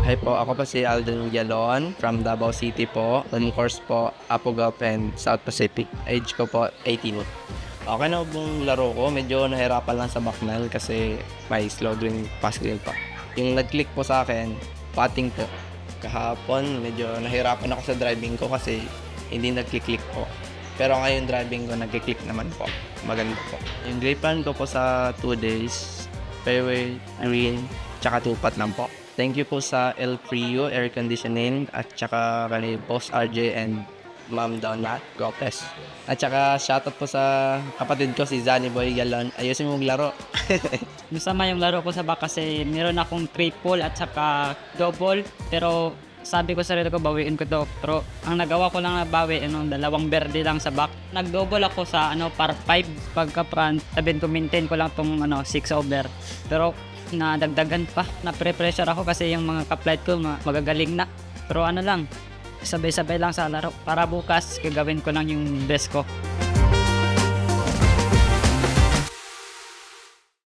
Hi po, ako po si Alden Villalon from Davao City po. On course po, Apo Gulf and South Pacific. Age ko po, 18. Okay na pong laro ko. Medyo nahirapan lang sa backnell kasi may slow green pass green po. Yung nag-click po sa akin, putting po. Kahapon, medyo nahirapan ako sa driving ko kasi hindi nag-click po. Pero ngayon driving ko, nag-click naman po. Maganda po. Yung grade plan ko po sa 2 days, fairway, green, tsaka 2 putt lang po. Thank you po sa El Frio Air Conditioning at tsaka kay Boss RJ and Ma'am Donat Gopes. At tsaka shoutout po sa kapatid ko si Zanny Boy Galon. Ayusin mo maglaro. Masama yung laro ko sa back kasi meron akong triple at saka double. Pero sabi ko sa sarili ko, bawiin ko to. Pero ang nagawa ko lang na bawi, dalawang berde lang sa back. Nag-double ako sa par 5 pagka front. Sabihin ko, maintain ko lang tong 6 over. Pero nadagdagan pa, na-pressure ako kasi yung mga ka-flight ko magagaling na. Pero sabay-sabay lang sa laro. Para bukas, gagawin ko lang yung best ko.